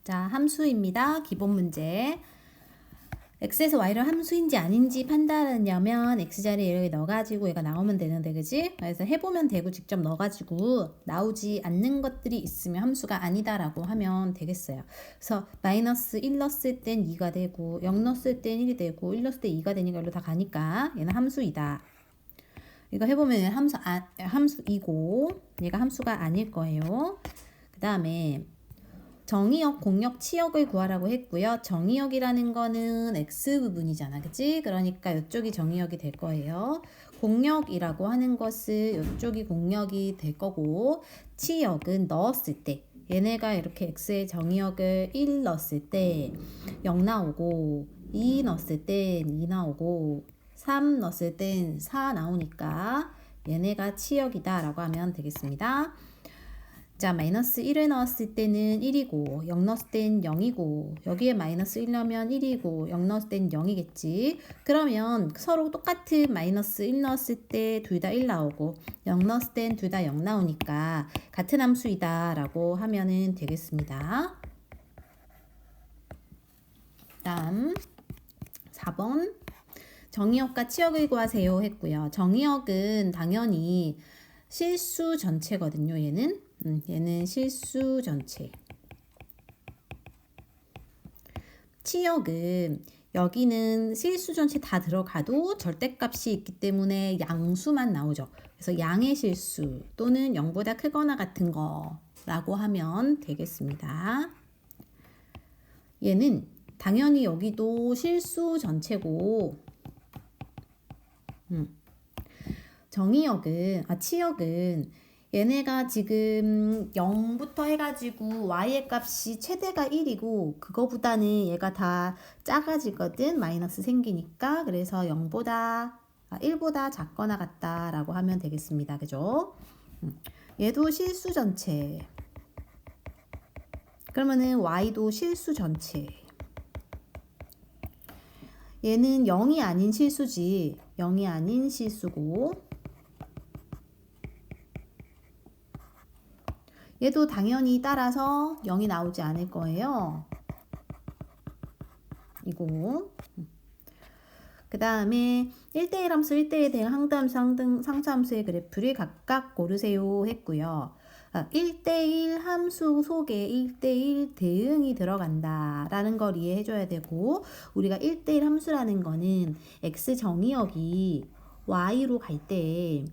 자, 함수입니다. 기본 문제. x에서 y를 함수인지 아닌지 판단하려면 x자리에 여기 넣어가지고 얘가 나오면 되는데, 그지? 그래서 해보면 되고 직접 넣어가지고 나오지 않는 것들이 있으면 함수가 아니다라고 하면 되겠어요. 그래서 마이너스 1 넣었을 땐 2가 되고 0 넣었을 땐 1이 되고 1 넣었을 때 2가 되니까 일로 다 가니까 얘는 함수이다. 이거 해보면 얘는 함수이고 얘가 함수가 아닐 거예요. 그 다음에 정의역, 공역, 치역을 구하라고 했고요. 정의역이라는 거는 x 부분이잖아, 그치? 그러니까 이쪽이 정의역이 될 거예요. 공역이라고 하는 것은 이쪽이 공역이 될 거고, 치역은 넣었을 때 얘네가 이렇게 x의 정의역을 1 넣었을 때 0 나오고, 2 넣었을 땐 2 나오고, 3 넣었을 땐 4 나오니까 얘네가 치역이다 라고 하면 되겠습니다. 자, 마이너스 1을 넣었을 때는 1이고 0 넣었을 땐 0이고 여기에 마이너스 1 넣으면 1이고 0 넣었을 땐 0이겠지. 그러면 서로 똑같은 마이너스 1 넣었을 때 둘 다 1 나오고 0 넣었을 땐 둘 다 0 나오니까 같은 함수이다 라고 하면 되겠습니다. 다음 4번 정의역과 치역을 구하세요 했고요. 정의역은 당연히 실수 전체거든요. 얘는 실수 전체. 치역은 여기는 실수 전체 다 들어가도 절대값이 있기 때문에 양수만 나오죠. 그래서 양의 실수 또는 0보다 크거나 같은 거라고 하면 되겠습니다. 얘는 당연히 여기도 실수 전체고 치역은 얘네가 지금 0부터 해가지고 y의 값이 최대가 1이고 그거보다는 얘가 다 작아지거든. 마이너스 생기니까. 그래서 1보다 작거나 같다라고 하면 되겠습니다. 그죠? 얘도 실수 전체. 그러면은 y도 실수 전체. 얘는 0이 아닌 실수지. 0이 아닌 실수고 얘도 당연히 따라서 0이 나오지 않을 거예요. 이거. 그 다음에 1대1 함수, 1대1 대응 항등함수, 상수함수의 그래프를 각각 고르세요 했고요. 1대1 함수 속에 1대1 대응이 들어간다 라는 걸 이해해 줘야 되고, 우리가 1대1 함수라는 거는 x 정의역이 y로 갈 때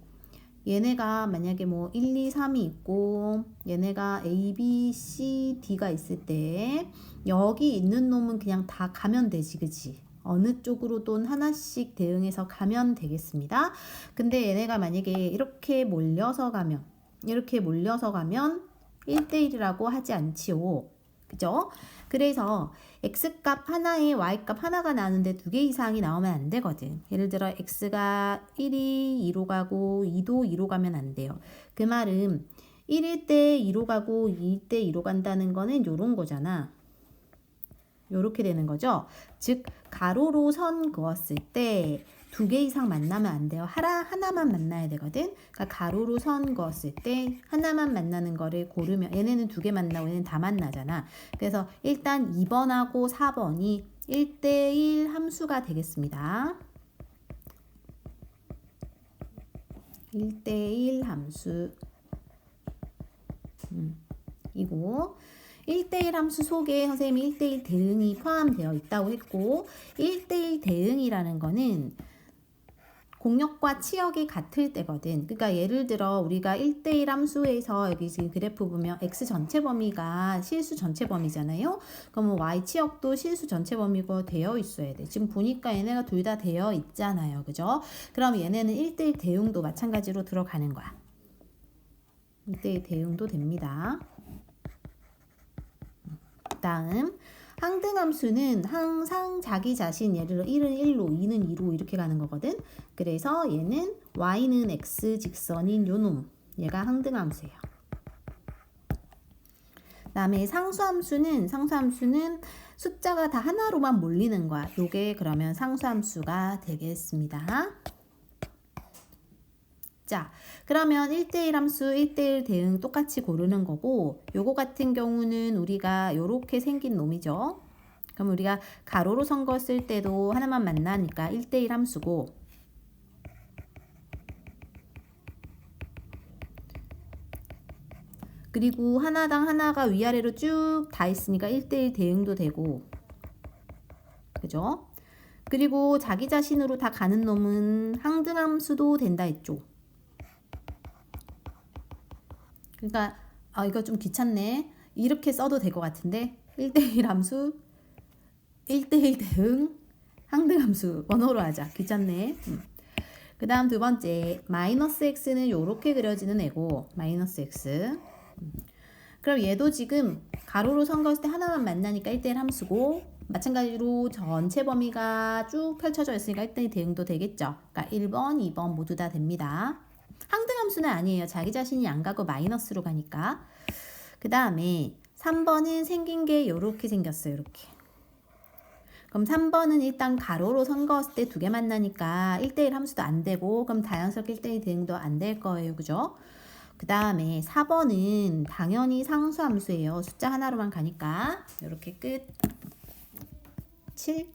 얘네가 만약에 뭐 1, 2, 3이 있고 얘네가 A, B, C, D가 있을 때 여기 있는 놈은 그냥 다 가면 되지, 그치? 어느 쪽으로든 하나씩 대응해서 가면 되겠습니다. 근데 얘네가 만약에 이렇게 몰려서 가면 1대1이라고 하지 않지요. 그죠? 그래서 x값 하나에 y값 하나가 나오는데 2개 이상이 나오면 안 되거든. 예를 들어 x가 1이 2로 가고 2도 2로 가면 안 돼요. 그 말은 1일 때 2로 가고 2일 때 2로 간다는 거는 요런 거잖아. 요렇게 되는 거죠. 즉 가로로 선 그었을 때 2개 이상 만나면 안 돼요. 하나만 만나야 되거든. 그러니까 가로로 선 그었을 때 하나만 만나는 거를 고르면 얘네는 2개 만나고 얘는 다 만나잖아. 그래서 일단 2번하고 4번이 1대1 함수가 되겠습니다. 1대1 함수. 이거 1대1 함수 속에 선생님이 1대1 대응이 포함되어 있다고 했고, 1대1 대응이라는 거는 공역과 치역이 같을 때거든. 그러니까 예를 들어 우리가 1대1 함수에서 여기 지금 그래프 보면 x 전체 범위가 실수 전체 범위잖아요. 그러면 y 치역도 실수 전체 범위가 되어 있어야 돼. 지금 보니까 얘네가 둘 다 되어 있잖아요. 그죠? 그럼 얘네는 1대1 대응도 마찬가지로 들어가는 거야. 1대1 대응도 됩니다. 다음 항등함수는 항상 자기 자신, 예를 들어 1은 1로 2는 2로 이렇게 가는 거거든. 그래서 얘는 y는 x 직선인 요놈, 얘가 항등함수예요. 다음에 상수함수는 숫자가 다 하나로만 몰리는 거야. 요게 그러면 상수함수가 되겠습니다. 자, 그러면 1대1 함수 1대1 대응 똑같이 고르는 거고, 요거 같은 경우는 우리가 요렇게 생긴 놈이죠. 그럼 우리가 가로로 선 거 쓸 때도 하나만 만나니까 1대1 함수고, 그리고 하나당 하나가 위아래로 쭉 다 있으니까 1대1 대응도 되고, 그죠? 그리고 자기 자신으로 다 가는 놈은 항등함수도 된다 했죠. 그러니까 이거 좀 귀찮네. 이렇게 써도 될 것 같은데 1대1 함수 1대1 대응 항등함수 원어로 하자. 귀찮네. 그 다음 두 번째 마이너스 x는 요렇게 그려지는 애고 마이너스 x. 그럼 얘도 지금 가로로 선 거일 때 하나만 만나니까 1대1 함수고, 마찬가지로 전체 범위가 쭉 펼쳐져 있으니까 1대1 대응도 되겠죠. 그러니까 1번, 2번 모두 다 됩니다. 항등함수는 아니에요. 자기 자신이 안 가고 마이너스로 가니까. 그 다음에 3번은 생긴 게 요렇게 생겼어요. 이렇게. 그럼 3번은 일단 가로로 선 거일 때 두 개 만나니까 1대1 함수도 안 되고, 그럼 자연스럽게 1대1 대응도 안 될 거예요. 그죠? 그 다음에 4번은 당연히 상수함수예요. 숫자 하나로만 가니까. 이렇게 끝. 7.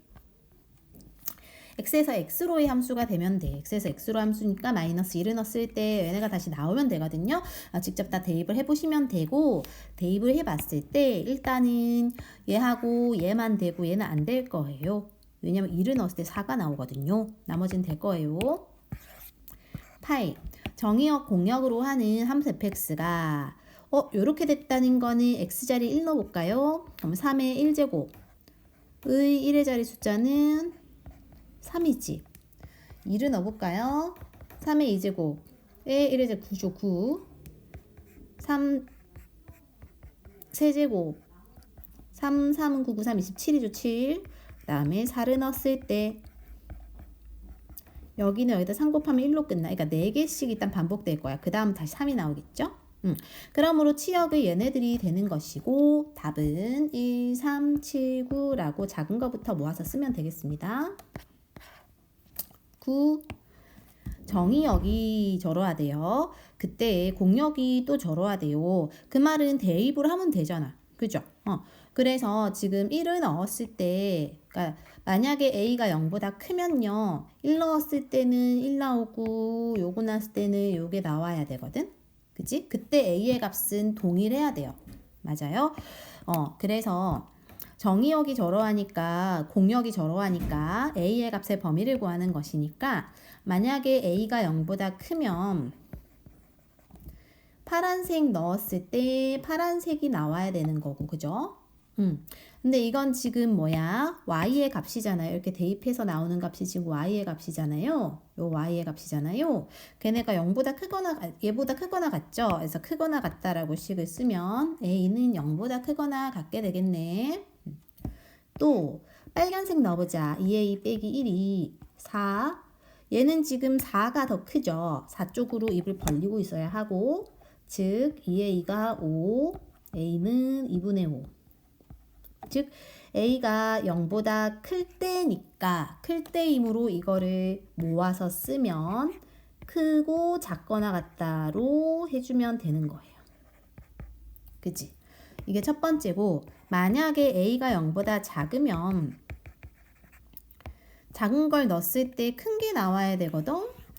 x에서 x로의 함수가 되면 돼. x에서 x로 함수니까 마이너스 1을 넣었을 때 얘네가 다시 나오면 되거든요. 직접 다 대입을 해보시면 되고, 대입을 해봤을 때 일단은 얘하고 얘만 되고 얘는 안 될 거예요. 왜냐면 1을 넣었을 때 4가 나오거든요. 나머지는 될 거예요. 8. 정의역 공역으로 하는 함수 fx가 요렇게 됐다는 거는 x자리 1 넣어볼까요? 그럼 3의 1제곱의 1의 자리 숫자는 3이지. 1을 넣어볼까요? 3의 2제곱의 1의 자리 9죠. 9. 3 세제곱 3, 3은 9, 9, 3, 27이죠. 7. 그 다음에 4를 넣었을 때 여기는 여기다 3 곱하면 1로 끝나. 그러니까 4개씩 일단 반복될 거야. 그 다음 다시 3이 나오겠죠? 그러므로 치역의 얘네들이 되는 것이고, 답은 1, 3, 7, 9라고 작은 거부터 모아서 쓰면 되겠습니다. 9. 정의역이 저러하대요. 그때 공역이 또 저러하대요. 그 말은 대입을 하면 되잖아. 그죠? 그래서 지금 1을 넣었을 때, 그러니까 만약에 a가 0보다 크면요, 1 넣었을 때는 1 나오고 요거 넣었을 때는 요게 나와야 되거든. 그치? 그때 a의 값은 동일해야 돼요. 맞아요? 그래서 정의역이 저러하니까 공역이 저러하니까 a의 값의 범위를 구하는 것이니까, 만약에 a가 0보다 크면 파란색 넣었을 때 파란색이 나와야 되는 거고, 그죠? 근데 이건 지금 뭐야? y의 값이잖아요. 이렇게 대입해서 나오는 값이 지금 y의 값이잖아요. 요 y의 값이잖아요. 걔네가 0보다 크거나 얘보다 크거나 같죠? 그래서 크거나 같다라고 식을 쓰면 a는 0보다 크거나 같게 되겠네. 또 빨간색 넣어보자. 2a 빼기 1이 4. 얘는 지금 4가 더 크죠. 4 쪽으로 입을 벌리고 있어야 하고, 즉 2a가 5, a는 2분의 5. 즉 a가 0보다 클 때니까, 클 때이므로 이거를 모아서 쓰면 크고 작거나 같다로 해주면 되는 거예요. 그치? 이게 첫 번째고, 만약에 a가 0보다 작으면 작은 걸 넣었을 때 큰 게 나와야 되거든.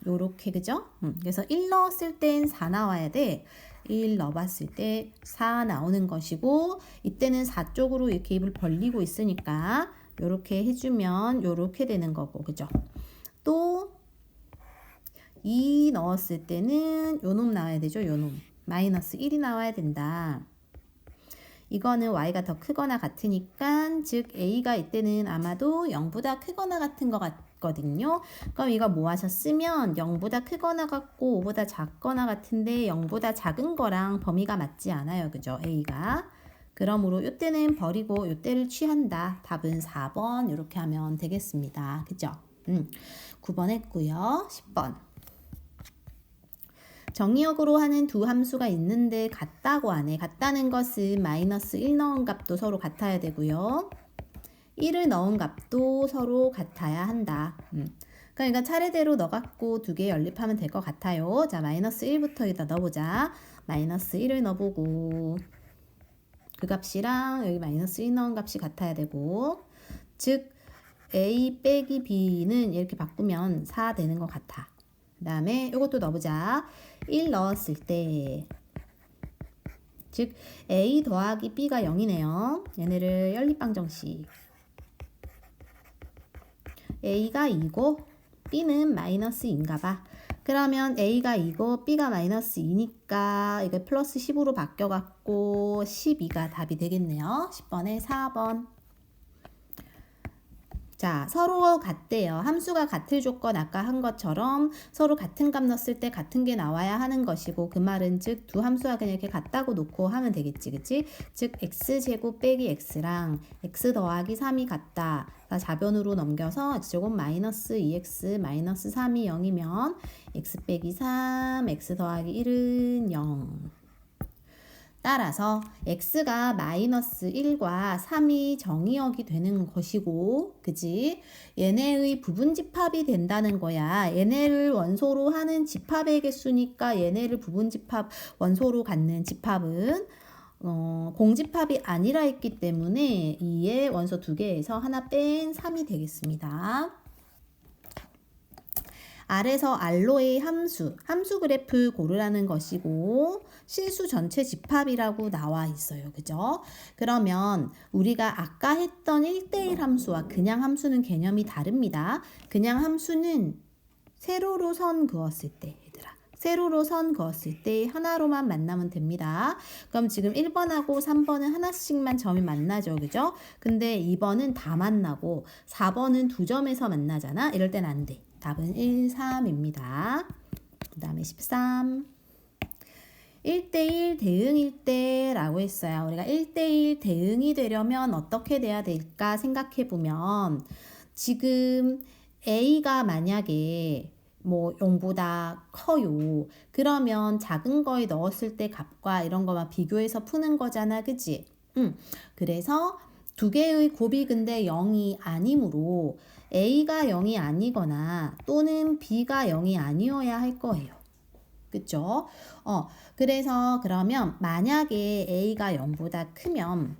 요렇게, 그죠? 그래서 1 넣었을 땐 4 나와야 돼. 1 넣어봤을 때 4 나오는 것이고, 이때는 4 쪽으로 이렇게 입을 벌리고 있으니까 요렇게 해주면 요렇게 되는 거고, 그죠? 또 2 넣었을 때는 요 놈 나와야 되죠. 요 놈. 마이너스 1이 나와야 된다. 이거는 y가 더 크거나 같으니까, 즉 a가 이때는 아마도 0보다 크거나 같은 것 같거든요. 그럼 이거 모아서 쓰면 0보다 크거나 같고 5보다 작거나 같은데 0보다 작은 거랑 범위가 맞지 않아요. 그죠? a가. 그러므로 이때는 버리고 이때를 취한다. 답은 4번 이렇게 하면 되겠습니다. 그죠? 9번 했고요. 10번. 정의역으로 하는 두 함수가 있는데 같다고 하네. 같다는 것은 마이너스 1 넣은 값도 서로 같아야 되고요. 1을 넣은 값도 서로 같아야 한다. 그러니까 차례대로 넣어갖고 두 개 연립하면 될 것 같아요. 자, 마이너스 1부터 여기다 넣어보자. 마이너스 1을 넣어보고 그 값이랑 여기 마이너스 1 넣은 값이 같아야 되고, 즉 A 빼기 B는 이렇게 바꾸면 4 되는 것 같아. 그 다음에 이것도 넣어보자. 1 넣었을 때, 즉 A 더하기 B가 0이네요. 얘네를 연립방정식. A가 2고 B는 마이너스 2인가 봐. 그러면 A가 2고 B가 마이너스 2니까 이게 플러스 10으로 바뀌어갖고 12가 답이 되겠네요. 10번에 4번. 자, 서로 같대요. 함수가 같을 조건 아까 한 것처럼 서로 같은 값 넣었을 때 같은 게 나와야 하는 것이고, 그 말은 즉 두 함수가 그냥 이렇게 같다고 놓고 하면 되겠지, 그치? 즉 x제곱 빼기 x랑 x 더하기 3이 같다. 자변으로 넘겨서 x제곱 마이너스 2x 마이너스 3이 0이면 x 빼기 3, x 더하기 1은 0. 따라서 x가 마이너스 1과 3이 정의역이 되는 것이고, 그지? 얘네의 부분 집합이 된다는 거야. 얘네를 원소로 하는 집합의 개수니까 얘네를 부분 집합 원소로 갖는 집합은 공집합이 아니라 했기 때문에 2의 원소 두 개에서 하나 뺀 3이 되겠습니다. R에서 R로의 함수 그래프 고르라는 것이고, 실수 전체 집합이라고 나와 있어요. 그죠? 그러면 우리가 아까 했던 1대1 함수와 그냥 함수는 개념이 다릅니다. 그냥 함수는 세로로 선 그었을 때, 얘들아. 세로로 선 그었을 때 하나로만 만나면 됩니다. 그럼 지금 1번하고 3번은 하나씩만 점이 만나죠. 그죠? 근데 2번은 다 만나고 4번은 두 점에서 만나잖아. 이럴 땐 안 돼. 답은 1, 3입니다. 그 다음에 13. 1대1 대응일 때라고 했어요. 우리가 1대1 대응이 되려면 어떻게 돼야 될까 생각해보면, 지금 A가 만약에 뭐 0보다 커요. 그러면 작은 거에 넣었을 때 값과 이런 거만 비교해서 푸는 거잖아. 그치? 그래서 두 개의 곱이 근데 0이 아니므로 A가 0이 아니거나 또는 B가 0이 아니어야 할 거예요. 그쵸? 그래서 그러면 만약에 A가 0보다 크면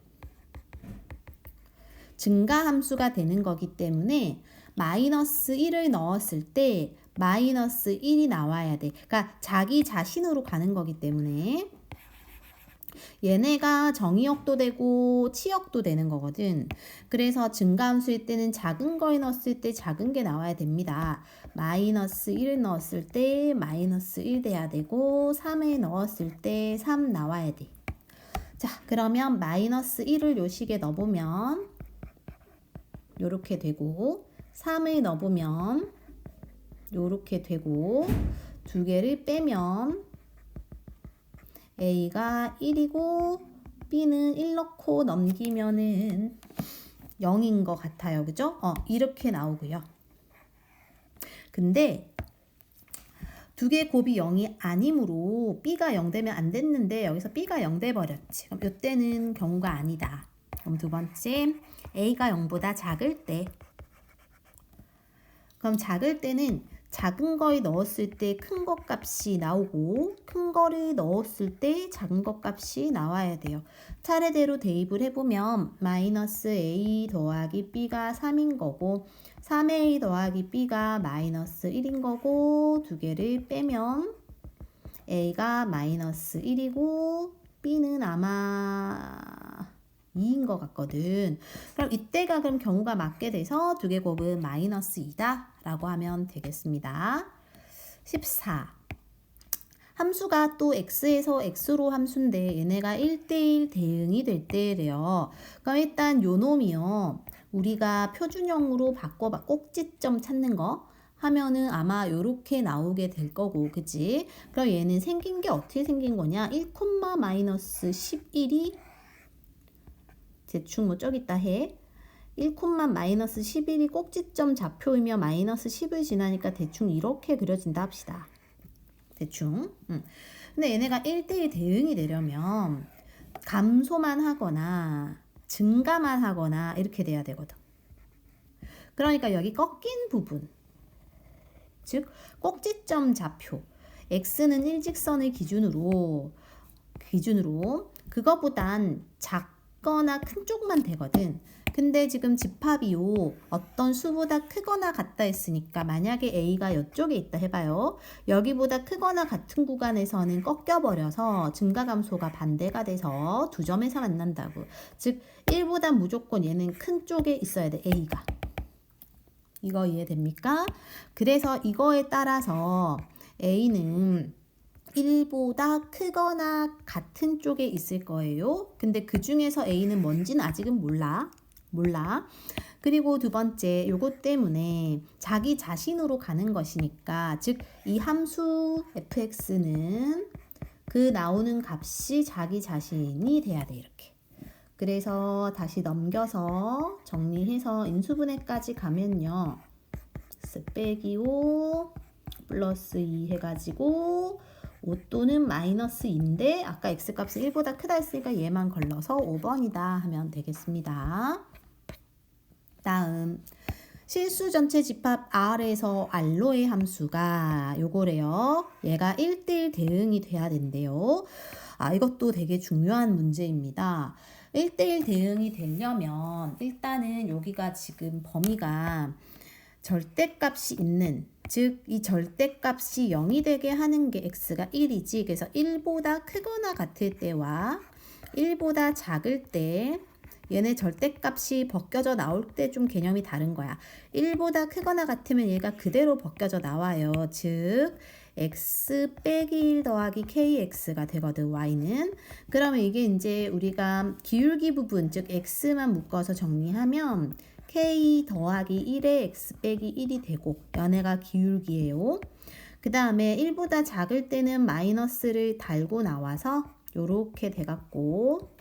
증가함수가 되는 거기 때문에 마이너스 1을 넣었을 때 마이너스 1이 나와야 돼. 그러니까 자기 자신으로 가는 거기 때문에 얘네가 정의역도 되고 치역도 되는 거거든. 그래서 증가함수일 때는 작은 거에 넣었을 때 작은 게 나와야 됩니다. 마이너스 1을 넣었을 때 마이너스 1 돼야 되고 3에 넣었을 때 3 나와야 돼. 자, 그러면 마이너스 1을 요 식에 넣어보면 요렇게 되고, 3을 넣어보면 요렇게 되고, 두 개를 빼면 A가 1이고 B는 1 넣고 넘기면은 0인 것 같아요. 그죠? 이렇게 나오고요. 근데 두 개 곱이 0이 아니므로 B가 0 되면 안 됐는데 여기서 B가 0 돼 버렸지. 그럼 이때는 경우가 아니다. 그럼 두 번째, A가 0보다 작을 때. 그럼 작을 때는 작은 거에 넣었을 때 큰 것 값이 나오고, 큰 거를 넣었을 때 작은 것 값이 나와야 돼요. 차례대로 대입을 해보면 마이너스 A 더하기 B가 3인 거고, 3A 더하기 B가 마이너스 1인 거고, 두 개를 빼면 A가 마이너스 1이고 B는 아마 2인 것 같거든. 그럼 이때가 그럼 경우가 맞게 돼서 두 개 곱은 마이너스 2다 라고 하면 되겠습니다. 14. 함수가 또 x에서 x로 함수인데 얘네가 1대1 대응이 될 때래요. 그럼 일단 요 놈이요, 우리가 표준형으로 바꿔봐 꼭지점 찾는 거 하면은 아마 요렇게 나오게 될 거고, 그치? 그럼 얘는 생긴 게 어떻게 생긴 거냐? 1, 마이너스 11이 대충 뭐 저기 있다 해. 1, 마이너스 11이 꼭지점 좌표이며 마이너스 10을 지나니까 대충 이렇게 그려진다 합시다. 대충. 근데 얘네가 1대1 대응이 되려면 감소만 하거나 증가만 하거나 이렇게 돼야 되거든. 그러니까 여기 꺾인 부분, 즉 꼭지점 좌표. x는 일직선을 기준으로 그거보단 작거나 큰 쪽만 되거든. 근데 지금 집합이요. 어떤 수보다 크거나 같다 했으니까 만약에 A가 이쪽에 있다 해봐요. 여기보다 크거나 같은 구간에서는 꺾여버려서 증가감소가 반대가 돼서 두 점에서 만난다고. 즉 1보다 무조건 얘는 큰 쪽에 있어야 돼. A가. 이거 이해됩니까? 그래서 이거에 따라서 A는 1보다 크거나 같은 쪽에 있을 거예요. 근데 그 중에서 A는 뭔지는 아직은 몰라. 그리고 두 번째, 요것 때문에 자기 자신으로 가는 것이니까, 즉 이 함수 fx는 그 나오는 값이 자기 자신이 돼야 돼. 이렇게. 그래서 다시 넘겨서 정리해서 인수분해까지 가면요. x 빼기 5 플러스 2 해가지고 5 또는 마이너스 2인데 아까 x값은 1보다 크다 했으니까 얘만 걸러서 5번이다 하면 되겠습니다. 다음 실수 전체 집합 R에서 R로의 함수가 요거래요. 얘가 1대1 대응이 돼야 된대요. 이것도 되게 중요한 문제입니다. 1대1 대응이 되려면 일단은 여기가 지금 범위가 절대값이 있는, 즉 이 절대값이 0이 되게 하는 게 x가 1이지. 그래서 1보다 크거나 같을 때와 1보다 작을 때 얘네 절대값이 벗겨져 나올 때 좀 개념이 다른 거야. 1보다 크거나 같으면 얘가 그대로 벗겨져 나와요. 즉 x 빼기 1 더하기 kx가 되거든. y는. 그러면 이게 이제 우리가 기울기 부분, 즉 x만 묶어서 정리하면 k 더하기 1에 x 빼기 1이 되고 얘네가 기울기예요. 그 다음에 1보다 작을 때는 마이너스를 달고 나와서 요렇게 돼갖고,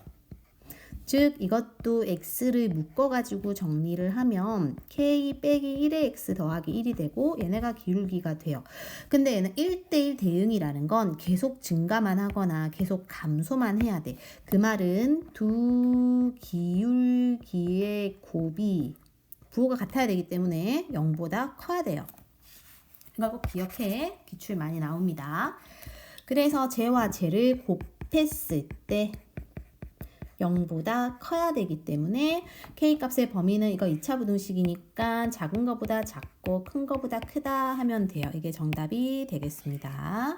즉 이것도 x를 묶어가지고 정리를 하면 k 빼기 1에 x 더하기 1이 되고 얘네가 기울기가 돼요. 근데 얘는 1대1 대응이라는 건 계속 증가만 하거나 계속 감소만 해야 돼. 그 말은 두 기울기의 곱이 부호가 같아야 되기 때문에 0보다 커야 돼요. 이거 꼭 기억해. 기출 많이 나옵니다. 그래서 쟤와 쟤를 곱했을 때 0보다 커야 되기 때문에 K값의 범위는 이거 2차 부등식이니까 작은 거보다 작고 큰 거보다 크다 하면 돼요. 이게 정답이 되겠습니다.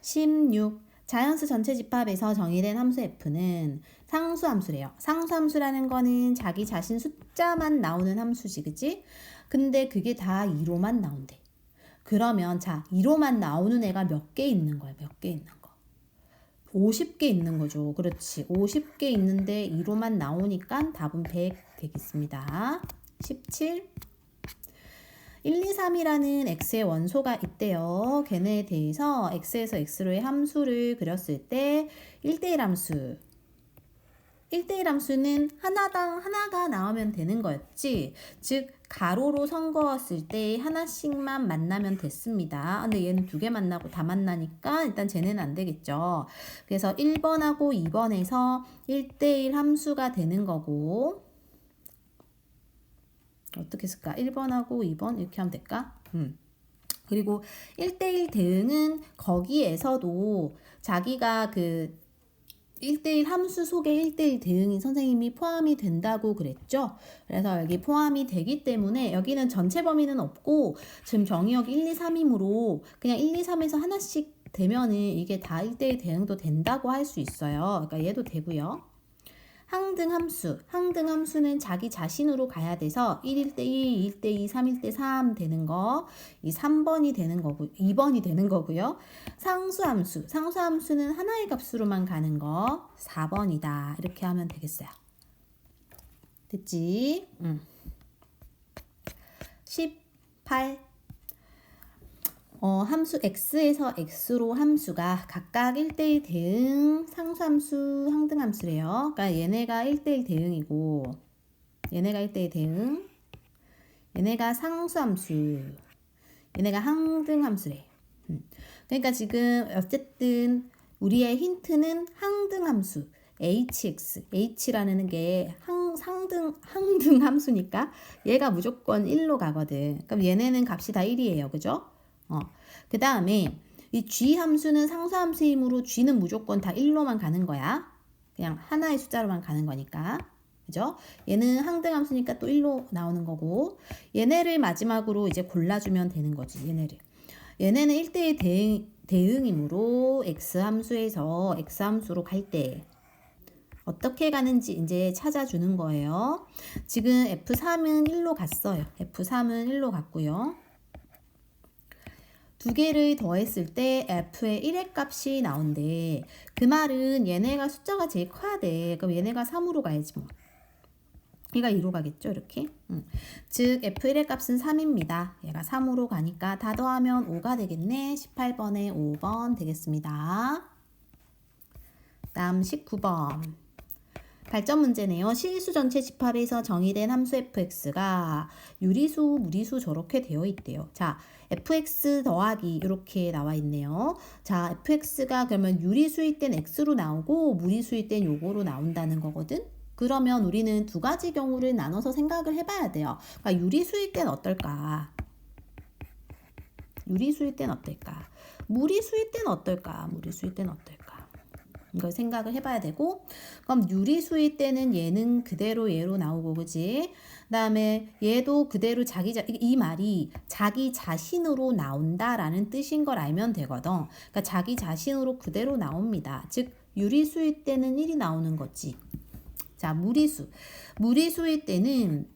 16. 자연수 전체 집합에서 정의된 함수 f는 상수함수래요. 상수함수라는 거는 자기 자신 숫자만 나오는 함수지, 그치? 근데 그게 다 2로만 나온대. 그러면 자, 2로만 나오는 애가 몇 개 있는 거야? 몇 개 있는 거? 50개 있는 거죠. 그렇지. 50개 있는데 2로만 나오니까 답은 100 되겠습니다. 17. 1, 2, 3이라는 x의 원소가 있대요. 걔네에 대해서 x에서 x로의 함수를 그렸을 때 1대1 함수. 1대1 함수는 하나당 하나가 나오면 되는 거였지. 즉 가로로 선 거였을 때 하나씩만 만나면 됐습니다. 근데 얘는 두 개 만나고 다 만나니까 일단 쟤네는 안 되겠죠. 그래서 1번하고 2번에서 1대1 함수가 되는 거고, 어떻게 쓸까? 1번하고 2번 이렇게 하면 될까? 그리고 1대1 대응은 거기에서도 자기가 그 1대1 함수 속에 1대1 대응인 선생님이 포함이 된다고 그랬죠. 그래서 여기 포함이 되기 때문에 여기는 전체 범위는 없고 지금 정의역이 1, 2, 3이므로 그냥 1, 2, 3에서 하나씩 되면은 이게 다 1대1 대응도 된다고 할 수 있어요. 그러니까 얘도 되고요. 항등함수는 자기 자신으로 가야 돼서 1일 때 1, 2일 때 2, 3일 때 3 되는 거, 이 3번이 되는 거고 2번이 되는 거고요. 상수함수는 하나의 값으로만 가는 거 4번이다. 이렇게 하면 되겠어요. 됐지? 18. 함수 x에서 x로 함수가 각각 1대1 대응 상수함수, 항등함수래요. 그러니까 얘네가 1대1 대응이고 얘네가 1대1 대응, 얘네가 상수함수, 얘네가 항등함수래. 그러니까 지금 어쨌든 우리의 힌트는 항등함수 hx라는 게 항등 함수니까 얘가 무조건 1로 가거든. 그럼 얘네는 값이 다 1이에요. 그죠? 그 다음에 이 g 함수는 상수함수이므로 g는 무조건 다 1로만 가는 거야. 그냥 하나의 숫자로만 가는 거니까. 그죠? 얘는 항등함수니까 또 1로 나오는 거고, 얘네를 마지막으로 이제 골라주면 되는 거지. 얘네는 1대1 대응이므로 x함수에서 x함수로 갈 때 어떻게 가는지 이제 찾아주는 거예요. 지금 F3은 1로 갔어요. F3은 1로 갔고요. 두 개를 더했을 때 F의 1의 값이 나온대. 그 말은 얘네가 숫자가 제일 커야 돼. 그럼 얘네가 3으로 가야지 뭐. 얘가 2로 가겠죠, 이렇게. 즉 F1의 값은 3입니다. 얘가 3으로 가니까 다 더하면 5가 되겠네. 18번에 5번 되겠습니다. 다음 19번. 발전 문제네요. 실수 전체 집합에서 정의된 함수 fx가 유리수, 무리수 저렇게 되어 있대요. 자, fx 더하기 이렇게 나와 있네요. 자, fx가 그러면 유리수일 땐 x로 나오고 무리수일 땐 요거로 나온다는 거거든. 그러면 우리는 두 가지 경우를 나눠서 생각을 해봐야 돼요. 그러니까 유리수일 땐 어떨까? 유리수일 땐 어떨까? 무리수일 땐 어떨까? 무리수일 땐 어떨까? 이걸 생각을 해봐야 되고, 그럼 유리수일 때는 얘는 그대로 얘로 나오고, 그지? 그 다음에 얘도 그대로 이 말이 자기 자신으로 나온다라는 뜻인 걸 알면 되거든. 그러니까 자기 자신으로 그대로 나옵니다. 즉 유리수일 때는 1이 나오는 거지. 자, 무리수일 때는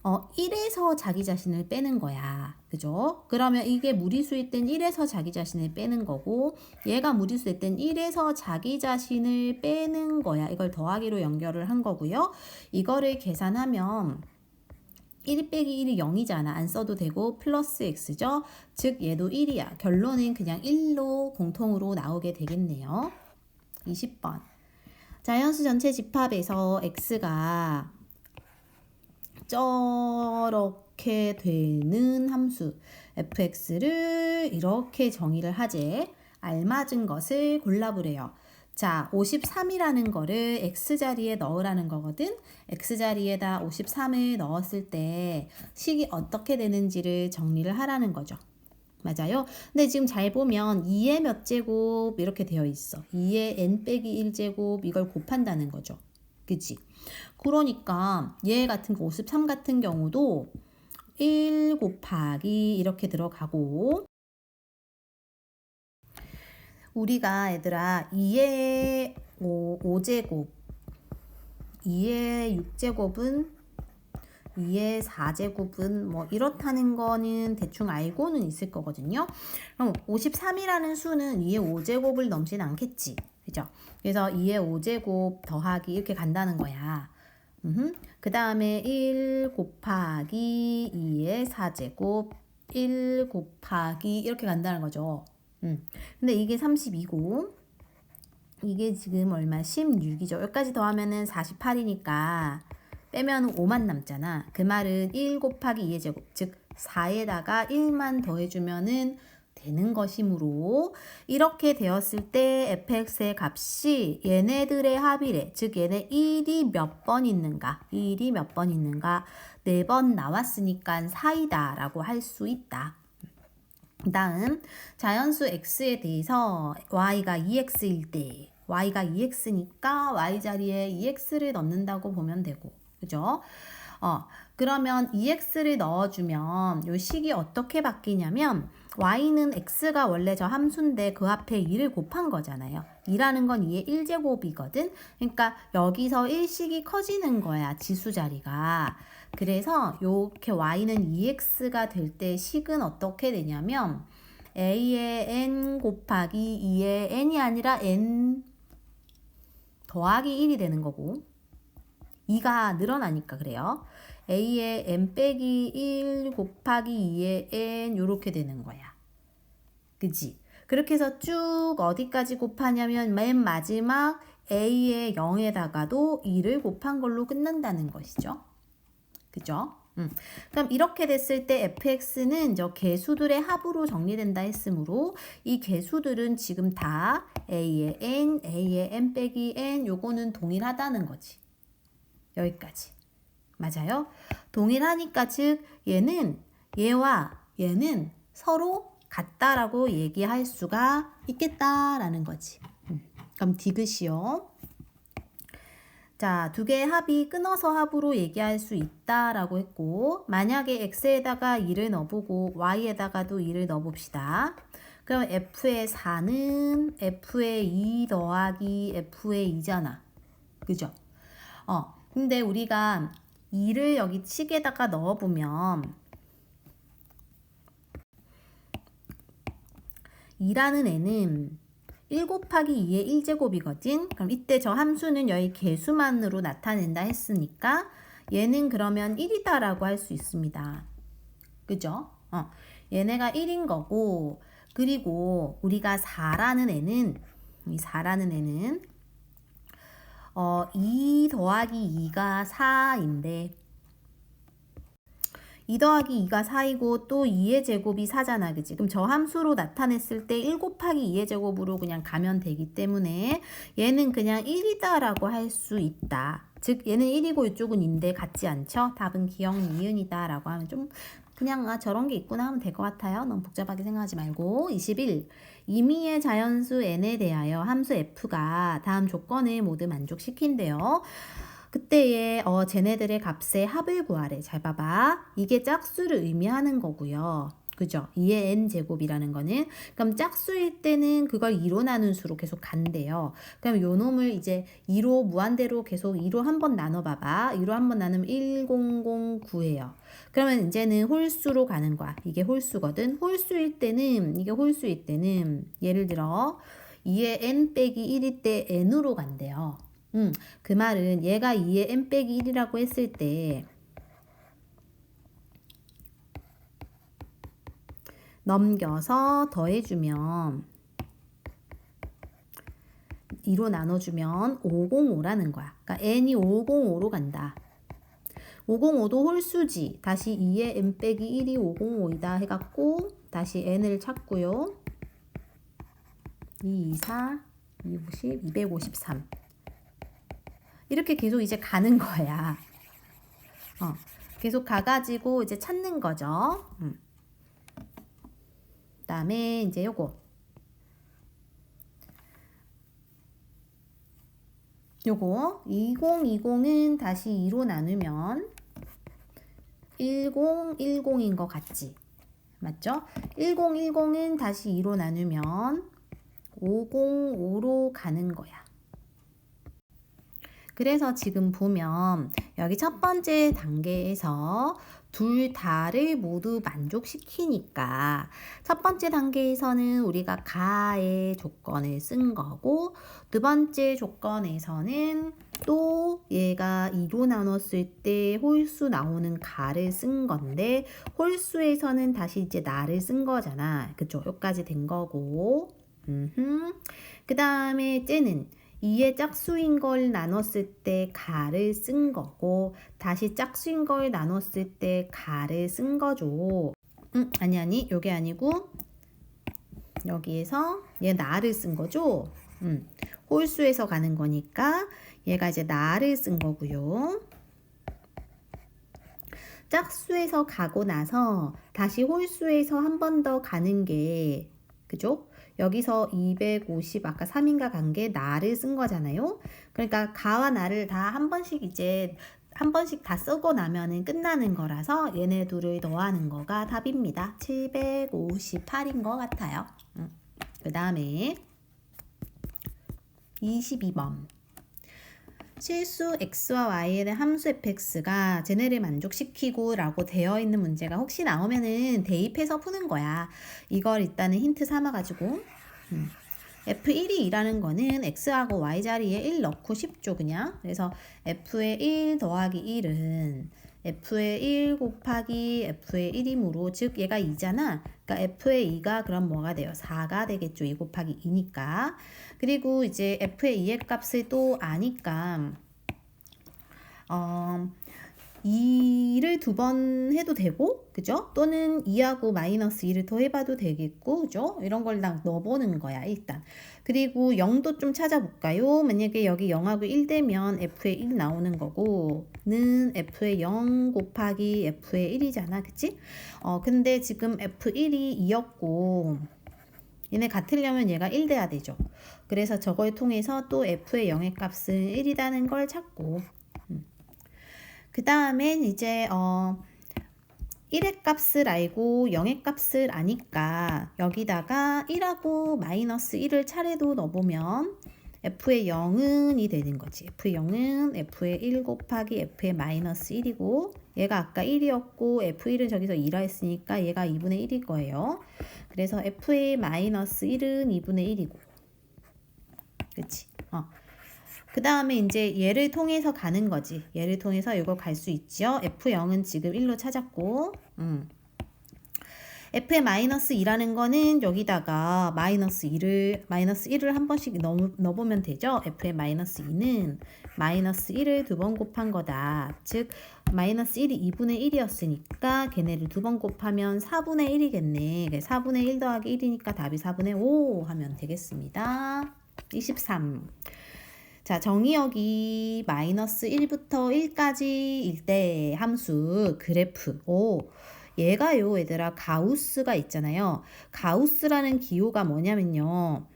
1에서 자기 자신을 빼는 거야. 그죠? 그러면 이게 무리수일 땐 1에서 자기 자신을 빼는 거고, 얘가 무리수일 땐 1에서 자기 자신을 빼는 거야. 이걸 더하기로 연결을 한 거고요. 이거를 계산하면 1 빼기 1이 0이잖아. 안 써도 되고 플러스 x죠. 즉 얘도 1이야. 결론은 그냥 1로 공통으로 나오게 되겠네요. 20번. 자연수 전체 집합에서 x가 저렇게 되는 함수 fx를 이렇게 정의를 하재. 알맞은 것을 골라보래요. 자, 53이라는 거를 x자리에 넣으라는 거거든. x자리에다 53을 넣었을 때 식이 어떻게 되는지를 정리를 하라는 거죠. 맞아요? 근데 지금 잘 보면 2의 몇 제곱 이렇게 되어 있어. 2의 n 빼기 1제곱 이걸 곱한다는 거죠. 그치? 그러니까 얘 같은 거 53 같은 경우도 1 곱하기 이렇게 들어가고, 우리가 얘들아 2의 5제곱 2의 6제곱은 2의 4제곱은 뭐 이렇다는 거는 대충 알고는 있을 거거든요. 그럼 53이라는 수는 2의 5제곱을 넘지는 않겠지. 그죠? 그래서 2의 5제곱 더하기 이렇게 간다는 거야. 그 다음에 1 곱하기 2의 4제곱 1 곱하기 이렇게 간다는 거죠. 근데 이게 32고 이게 지금 얼마? 16이죠. 여기까지 더하면은 48이니까 빼면 5만 남잖아. 그 말은 1 곱하기 2의 제곱, 즉 4에다가 1만 더해주면은 되는 것이므로 이렇게 되었을 때 fx의 값이 얘네들의 합이래. 즉 얘네 1이 몇 번 있는가? 1이 몇 번 있는가? 4번 나왔으니까 4이다 라고 할 수 있다. 다음 자연수 x에 대해서 y가 2x일 때 y가 2x니까 y자리에 2x를 넣는다고 보면 되고, 그죠? 그러면 2x를 넣어주면 요 식이 어떻게 바뀌냐면 y는 x가 원래 저 함수인데 그 앞에 2를 곱한 거잖아요. 2라는 건 2의 1제곱이거든. 그러니까 여기서 1식이 커지는 거야, 지수 자리가. 그래서 요렇게 y는 2x가 될 때 식은 어떻게 되냐면 a의 n 곱하기 2의 n이 아니라 n 더하기 1이 되는 거고, 2가 늘어나니까 그래요. a의 n 빼기 1 곱하기 2의 n 요렇게 되는 거야. 그치? 그렇게 해서 쭉 어디까지 곱하냐면 맨 마지막 a의 0에다가도 2를 곱한 걸로 끝난다는 것이죠. 그죠? 그럼 이렇게 됐을 때 fx는 저 개수들의 합으로 정리된다 했으므로 이 개수들은 지금 다 a의 n, a의 n 빼기 n 요거는 동일하다는 거지. 여기까지. 맞아요? 동일하니까 즉 얘는 얘와 얘는 서로 같다라고 얘기할 수가 있겠다라는 거지. 그럼 디귿이요. 자, 두 개의 합이 끊어서 합으로 얘기할 수 있다라고 했고 만약에 x에다가 2를 넣어보고 y에다가도 2를 넣어봅시다. 그럼 f의 4는 f의 2 더하기 f의 2잖아. 그죠? 근데 우리가 2를 여기 식에다가 넣어보면 2라는 애는 1 곱하기 2의 1제곱이거든. 그럼 이때 저 함수는 여기 개수만으로 나타낸다 했으니까 얘는 그러면 1이다 라고 할 수 있습니다. 그죠? 얘네가 1인 거고 그리고 우리가 4라는 애는 이 4라는 애는 2 더하기 2가 4인데 2 더하기 2가 4이고 또 2의 제곱이 4잖아. 그치? 그럼 저 함수로 나타냈을 때 1 곱하기 2의 제곱으로 그냥 가면 되기 때문에 얘는 그냥 1이다 라고 할 수 있다. 즉 얘는 1이고 이쪽은 2인데 같지 않죠? 답은 기억 니은이다 라고 하면 좀 그냥 저런 게 있구나 하면 될 것 같아요. 너무 복잡하게 생각하지 말고. 21. 임의의 자연수 n에 대하여 함수 f가 다음 조건을 모두 만족시킨대요. 그때에 쟤네들의 값의 합을 구하래. 잘 봐봐. 이게 짝수를 의미하는 거고요. 그죠? 2의 n제곱이라는 거는 그럼 짝수일 때는 그걸 2로 나눈 수로 계속 간대요. 그럼 요 놈을 이제 2로 무한대로 계속 2로 한번 나눠봐봐. 2로 한번 나누면 1009예요. 그러면 이제는 홀수로 가는 거야. 이게 홀수거든. 이게 홀수일 때는 예를 들어 2의 n 빼기 1일 때 n으로 간대요. 그 말은 얘가 2의 n 빼기 1이라고 했을 때 넘겨서 더해주면 2로 나눠주면 505라는 거야. 그러니까 n이 505로 간다. 505도 홀수지. 다시 2의 n 빼기 1이 505이다 해갖고 다시 n을 찾고요. 224, 250, 253 이렇게 계속 이제 가는 거야. 계속 가가지고 이제 찾는 거죠. 그다음에 이제 요거 2020은 다시 2로 나누면 1010인 것 같지? 맞죠? 1010은 다시 2로 나누면 505로 가는 거야. 그래서 지금 보면 여기 첫 번째 단계에서 둘 다를 모두 만족시키니까 첫 번째 단계에서는 우리가 가의 조건을 쓴 거고 두 번째 조건에서는 또 얘가 2로 나눴을 때 홀수 나오는 가를 쓴 건데 홀수에서는 다시 이제 나를 쓴 거잖아. 그쵸? 여기까지 된 거고 그 다음에 쟤는 2의 짝수인 걸 나눴을 때 가를 쓴 거고 다시 짝수인 걸 나눴을 때 가를 쓴 거죠. 아니 요게 아니고 여기에서 얘 나를 쓴 거죠. 홀수에서 가는 거니까 얘가 이제 나를 쓴 거고요. 짝수에서 가고 나서 다시 홀수에서 한 번 더 가는 게 그죠? 여기서 250 아까 3인가 간 게 나를 쓴 거잖아요. 그러니까 가와 나를 다 한 번씩 이제 한 번씩 다 쓰고 나면은 끝나는 거라서 얘네 둘을 더하는 거가 답입니다. 758인 것 같아요. 그 다음에 22번 실수 x와 y에 대한 함수 fx가 쟤네를 만족시키고 라고 되어 있는 문제가 혹시 나오면은 대입해서 푸는 거야. 이걸 일단은 힌트 삼아가지고 f1이 2라는 거는 x하고 y 자리에 1 넣고 싶죠 그냥. 그래서 f의 1 더하기 1은 f의 1 곱하기 f의 1이므로 즉 얘가 2잖아. 그러니까 f의 2가 그럼 뭐가 돼요? 4가 되겠죠. 2 곱하기 2니까. 그리고 이제 f의 2의 값을 또 아니까 2를 두 번 해도 되고, 그죠? 또는 2하고 마이너스 2를 더해봐도 되겠고, 그죠? 이런 걸 딱 넣어보는 거야, 일단. 그리고 0도 좀 찾아볼까요? 만약에 여기 0하고 1 되면 f의 1 나오는 거고, 는 f의 0 곱하기 f의 1이잖아, 그치? 근데 지금 f1이 2였고, 얘네 같으려면 얘가 1 돼야 되죠. 그래서 저걸 통해서 또 f의 0의 값은 1이라는 걸 찾고, 그 다음엔 이제 1의 값을 알고 0의 값을 아니까 여기다가 1하고 마이너스 1을 차례로 넣어보면 f의 0은 이 되는 거지. f의 0은 f의 1 곱하기 f의 마이너스 1이고, 얘가 아까 1이었고 f1은 저기서 2라 했으니까 얘가 2분의 1일 거예요. 그래서 f의 마이너스 1은 2분의 1이고, 그치? 그 다음에 이제 얘를 통해서 가는 거지. 얘를 통해서 이걸 갈 수 있죠. F0은 지금 1로 찾았고, F의 마이너스 2라는 거는 여기다가 마이너스 1을 한 번씩 넣어보면 되죠. F의 마이너스 2는 마이너스 1을 두 번 곱한 거다. 즉, 마이너스 1이 2분의 1이었으니까 걔네를 두 번 곱하면 4분의 1이겠네. 4분의 1 더하기 1이니까 답이 4분의 5 하면 되겠습니다. 23. 자, 정의역이 마이너스 1부터 1까지일 때 함수 그래프. 얘가요, 얘들아, 가우스가 있잖아요. 가우스라는 기호가 뭐냐면요.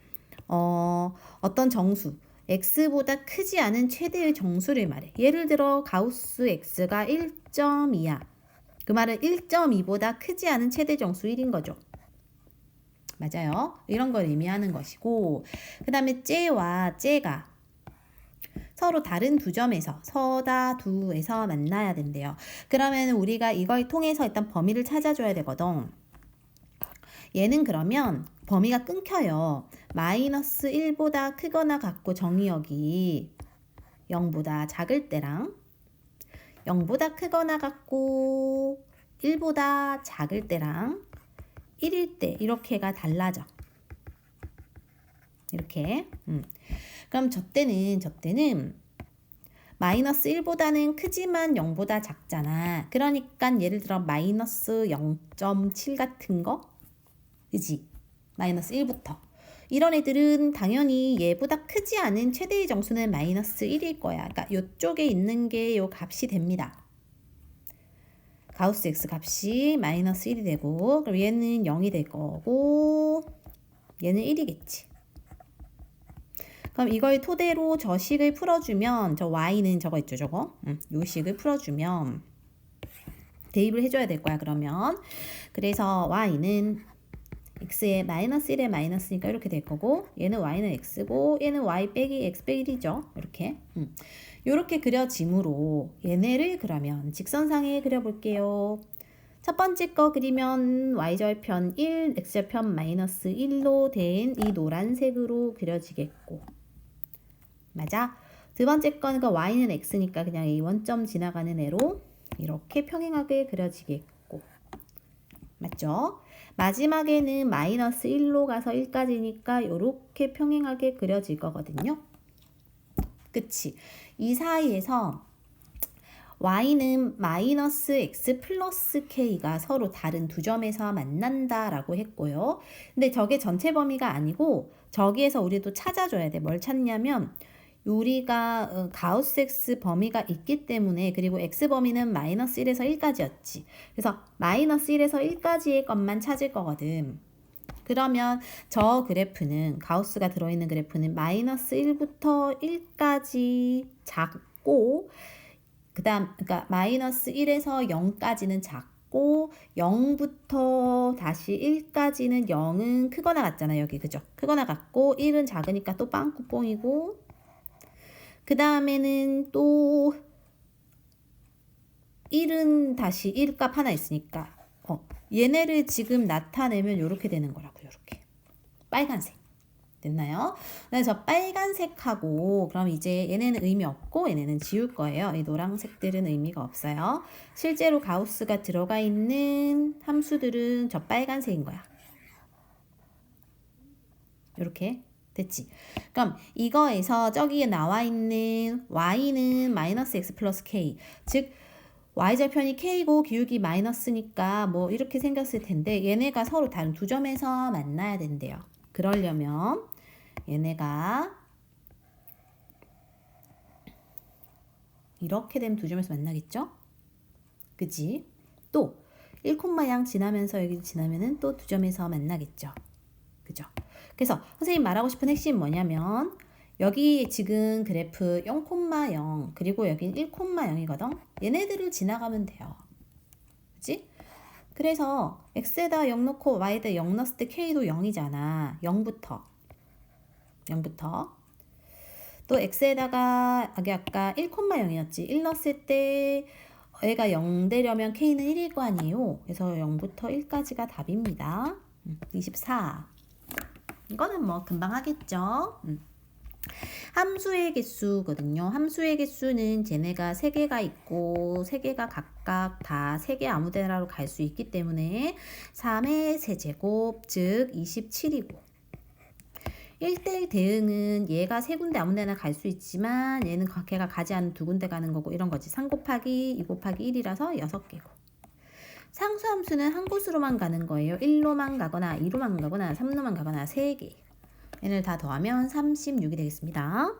어떤 정수, x보다 크지 않은 최대의 정수를 말해. 예를 들어 가우스 x가 1.2야. 그 말은 1.2보다 크지 않은 최대 정수 1인 거죠. 맞아요. 이런 걸 의미하는 것이고, 그 다음에 쟤와 쟤가 서로 다른 두 점에서 서다 두에서 만나야 된대요. 그러면 우리가 이걸 통해서 일단 범위를 찾아줘야 되거든. 얘는 그러면 범위가 끊겨요. 마이너스 1보다 크거나 같고 정의역이 0보다 작을 때랑 0보다 크거나 같고 1보다 작을 때랑 1일 때 이렇게가 달라져. 이렇게. 그럼 저 때는 마이너스 1보다는 크지만 0보다 작잖아. 그러니까 예를 들어 마이너스 0.7 같은 거? 그지? 마이너스 1부터. 이런 애들은 당연히 얘보다 크지 않은 최대의 정수는 마이너스 1일 거야. 그러니까 이쪽에 있는 게 요 값이 됩니다. 가우스 x 값이 마이너스 1이 되고, 그럼 얘는 0이 될 거고, 얘는 1이겠지. 그럼 이걸 토대로 저 식을 풀어주면, 저 y는 저거 있죠, 저거? 요 식을 풀어주면 대입을 해줘야 될 거야, 그러면. 그래서 y는 x에 마이너스 1에 마이너스니까 이렇게 될 거고, 얘는 y는 x고, 얘는 y 빼기 x 빼기 1이죠. 이렇게. 요렇게 그려짐으로 얘네를 그러면 직선상에 그려볼게요. 첫 번째 거 그리면 y절편 1, x절편 마이너스 1로 된 이 노란색으로 그려지겠고, 맞아? 두 번째 거는 y는 x니까 그냥 이 원점 지나가는 애로 이렇게 평행하게 그려지겠고, 맞죠? 마지막에는 마이너스 1로 가서 1까지니까 이렇게 평행하게 그려질 거거든요. 그치? 이 사이에서 y는 마이너스 x 플러스 k가 서로 다른 두 점에서 만난다라고 했고요. 근데 저게 전체 범위가 아니고 저기에서 우리도 찾아줘야 돼. 뭘 찾냐면 우리가 가우스 x 범위가 있기 때문에, 그리고 x 범위는 마이너스 1에서 1까지였지. 그래서 마이너스 1에서 1까지의 것만 찾을 거거든. 그러면 저 그래프는, 가우스가 들어있는 그래프는 마이너스 1부터 1까지 작고, 그러니까 마이너스 1에서 0까지는 작고, 0부터 다시 1까지는 0은 크거나 같잖아, 여기. 그죠? 크거나 같고, 1은 작으니까 또 빵꾸뽕이고, 그 다음에는 또 1은 다시 1 값 하나 있으니까 얘네를 지금 나타내면 이렇게 되는 거라고요. 이렇게 빨간색 됐나요? 그래서 빨간색하고, 그럼 이제 얘네는 의미 없고 얘네는 지울 거예요. 이 노란색들은 의미가 없어요. 실제로 가우스가 들어가 있는 함수들은 저 빨간색인 거야. 이렇게 됐지? 그럼 이거에서 저기에 나와 있는 y는 마이너스 x 플러스 k, 즉 y절편이 k고 기울기 마이너스니까 뭐 이렇게 생겼을 텐데 얘네가 서로 다른 두 점에서 만나야 된대요. 그러려면 얘네가 이렇게 되면 두 점에서 만나겠죠? 그지? 또 1콤마양 지나면서 여기 지나면은 또 두 점에서 만나겠죠. 그죠? 그래서 선생님 말하고 싶은 핵심이 뭐냐면 여기 지금 그래프 0,0 그리고 여긴 1,0이거든. 얘네들을 지나가면 돼요. 그치? 그래서 x에다 0 넣고 y에다 0 넣었을 때 k도 0이잖아. 0부터 또 x에다가 여기 아까 1,0이었지. 1 넣었을 때 얘가 0 되려면 k는 1일 거 아니에요. 그래서 0부터 1까지가 답입니다. 24. 이거는 뭐 금방 하겠죠. 함수의 개수거든요. 함수의 개수는 쟤네가 3개가 있고 3개가 각각 다 3개 아무데나로 갈 수 있기 때문에 3의 세제곱 즉 27이고 1대1 대응은 얘가 3군데 아무데나 갈 수 있지만 얘는 걔가 가지 않은 2군데 가는 거고 이런 거지. 3 곱하기 2 곱하기 1이라서 6개고 상수함수는 한 곳으로만 가는 거예요. 1로만 가거나 2로만 가거나 3로만 가거나 3개. 얘를 다 더하면 36이 되겠습니다.